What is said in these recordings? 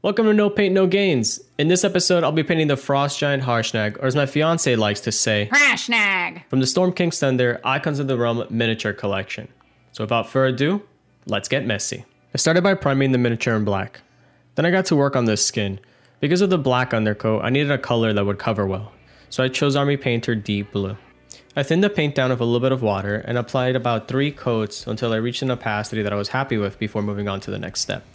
Welcome to No Paint No Gains. In this episode, I'll be painting the frost giant Harshnag, or as my fiance likes to say, Harshnag! From the Storm King's Thunder Icons of the Realm miniature collection. So without further ado, let's get messy. I started by priming the miniature in black. Then I got to work on the skin. Because of the black undercoat, I needed a color that would cover well. So I chose Army Painter Deep Blue. I thinned the paint down with a little bit of water and applied about 3 coats until I reached an opacity that I was happy with before moving on to the next step.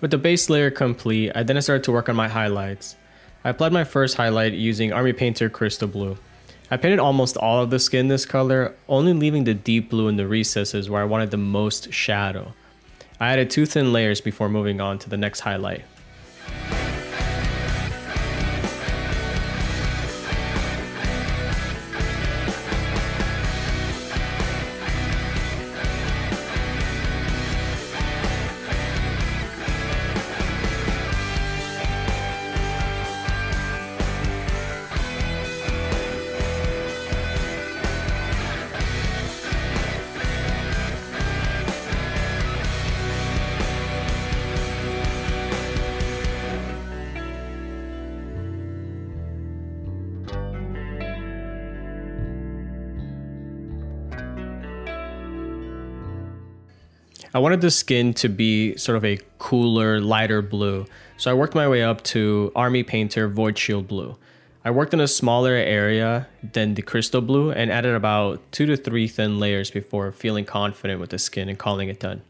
With the base layer complete, I then started to work on my highlights. I applied my first highlight using Army Painter Crystal Blue. I painted almost all of the skin this color, only leaving the deep blue in the recesses where I wanted the most shadow. I added 2 thin layers before moving on to the next highlight. I wanted the skin to be sort of a cooler, lighter blue, so I worked my way up to Army Painter Void Shield Blue. I worked in a smaller area than the Crystal Blue and added about 2 to 3 thin layers before feeling confident with the skin and calling it done.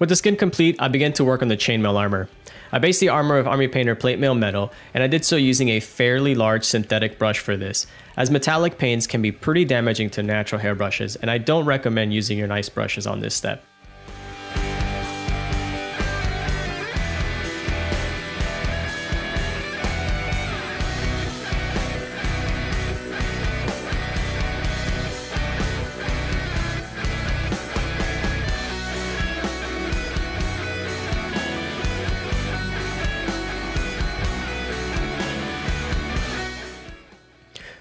With the skin complete, I began to work on the chainmail armor. I based the armor of Army Painter Plate Mail Metal, and I did so using a fairly large synthetic brush for this, as metallic paints can be pretty damaging to natural hairbrushes, and I don't recommend using your nice brushes on this step.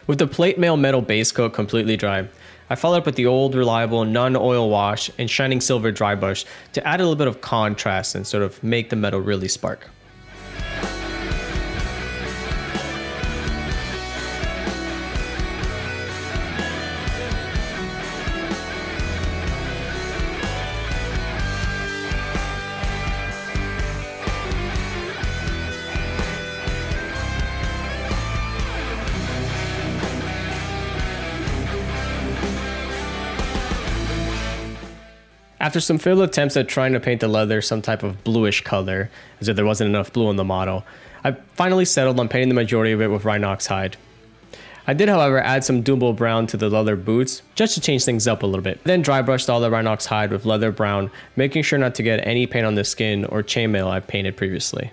With the plate mail metal base coat completely dry, I followed up with the old reliable non-oil wash and shining silver dry brush to add a little bit of contrast and sort of make the metal really spark. After some failed attempts at trying to paint the leather some type of bluish color, as if there wasn't enough blue on the model, I finally settled on painting the majority of it with rhinox hide. I did, however, add some Dumbo brown to the leather boots, just to change things up a little bit. Then dry brushed all the rhinox hide with leather brown, making sure not to get any paint on the skin or chainmail I painted previously.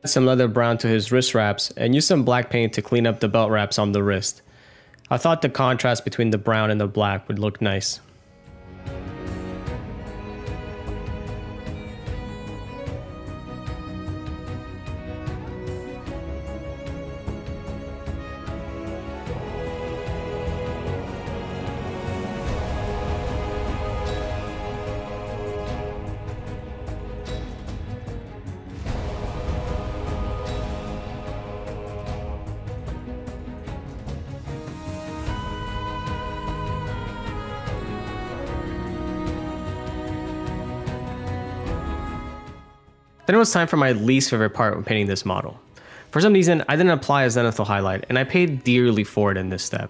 some leather brown to his wrist wraps and used some black paint to clean up the belt wraps on the wrist. I thought the contrast between the brown and the black would look nice. Then it was time for my least favorite part when painting this model. For some reason, I didn't apply a zenithal highlight, and I paid dearly for it in this step.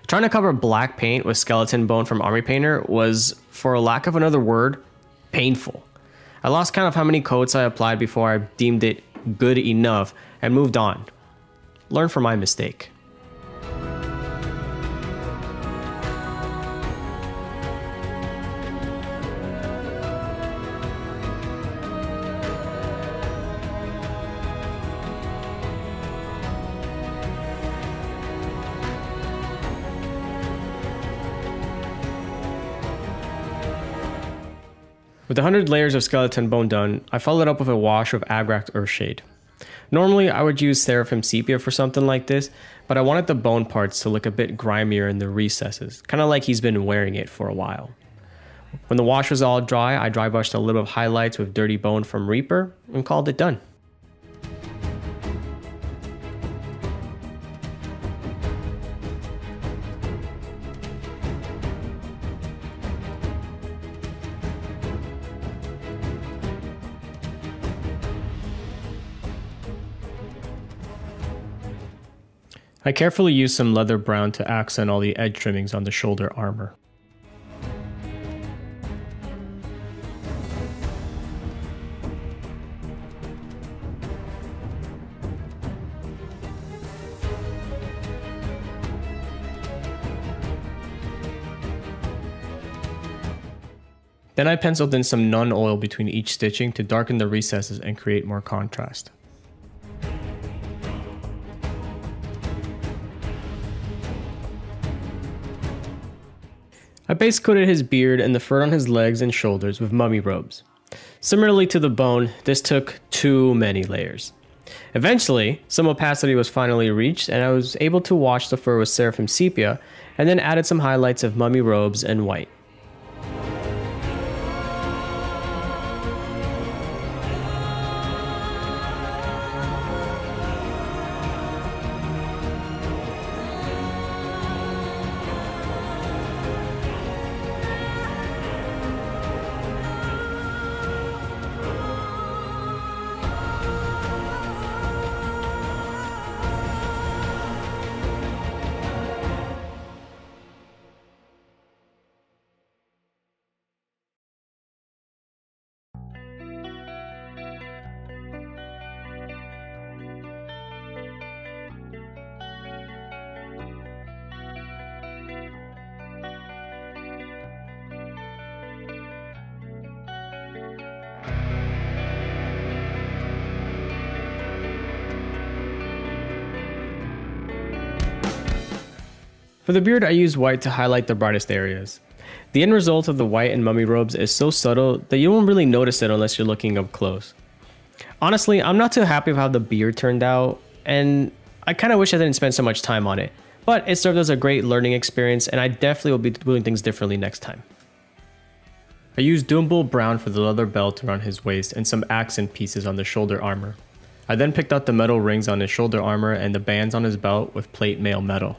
Trying to cover black paint with skeleton bone from Army Painter was, for a lack of another word, painful. I lost count of how many coats I applied before I deemed it good enough and moved on. Learn from my mistake. With 100 layers of skeleton bone done, I followed up with a wash of Agrax Earthshade. Normally, I would use Seraphim Sepia for something like this, but I wanted the bone parts to look a bit grimier in the recesses, kind of like he's been wearing it for a while. When the wash was all dry, I dry brushed a little of highlights with Dirty Bone from Reaper and called it done. I carefully used some leather brown to accent all the edge trimmings on the shoulder armor. Then I penciled in some Nun oil between each stitching to darken the recesses and create more contrast. I base coated his beard and the fur on his legs and shoulders with mummy robes. Similarly to the bone, this took too many layers. Eventually, some opacity was finally reached and I was able to wash the fur with Seraphim Sepia and then added some highlights of mummy robes and white. For the beard, I used white to highlight the brightest areas. The end result of the white and mummy robes is so subtle that you won't really notice it unless you're looking up close. Honestly, I'm not too happy with how the beard turned out, and I kind of wish I didn't spend so much time on it, but it served as a great learning experience and I definitely will be doing things differently next time. I used Doombull Brown for the leather belt around his waist and some accent pieces on the shoulder armor. I then picked out the metal rings on his shoulder armor and the bands on his belt with plate mail metal.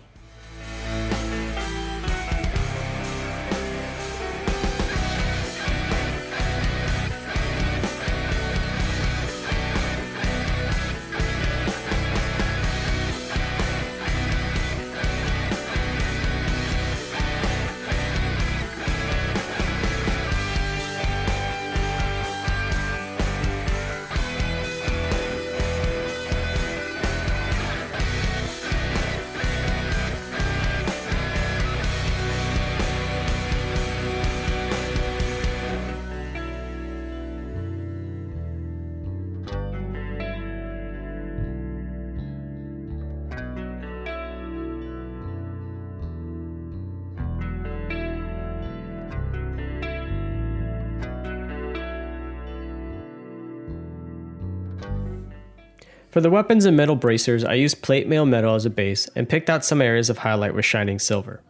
For the weapons and metal bracers, I used plate mail metal as a base and picked out some areas of highlight with shining silver.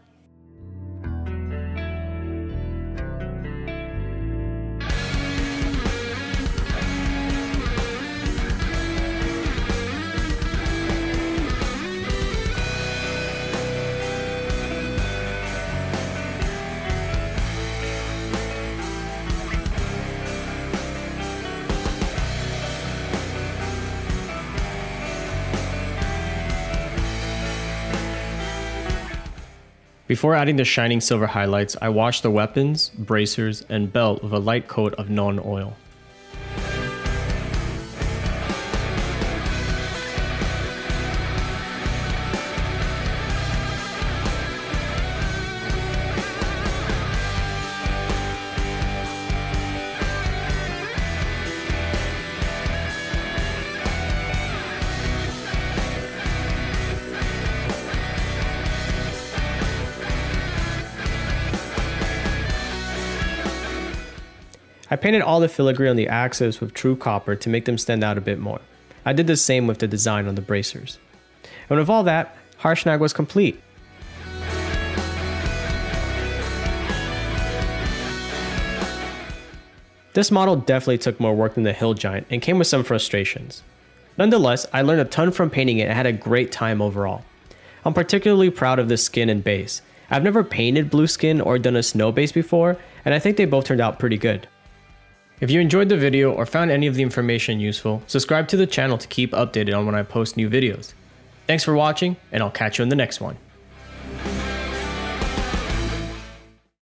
Before adding the shining silver highlights, I washed the weapons, bracers, and belt with a light coat of non-oil. I painted all the filigree on the axes with true copper to make them stand out a bit more. I did the same with the design on the bracers. And with all that, Harshnag was complete. This model definitely took more work than the Hill Giant and came with some frustrations. Nonetheless, I learned a ton from painting it and had a great time overall. I'm particularly proud of the skin and base. I've never painted blue skin or done a snow base before, and I think they both turned out pretty good. If you enjoyed the video or found any of the information useful, subscribe to the channel to keep updated on when I post new videos. Thanks for watching, and I'll catch you in the next one.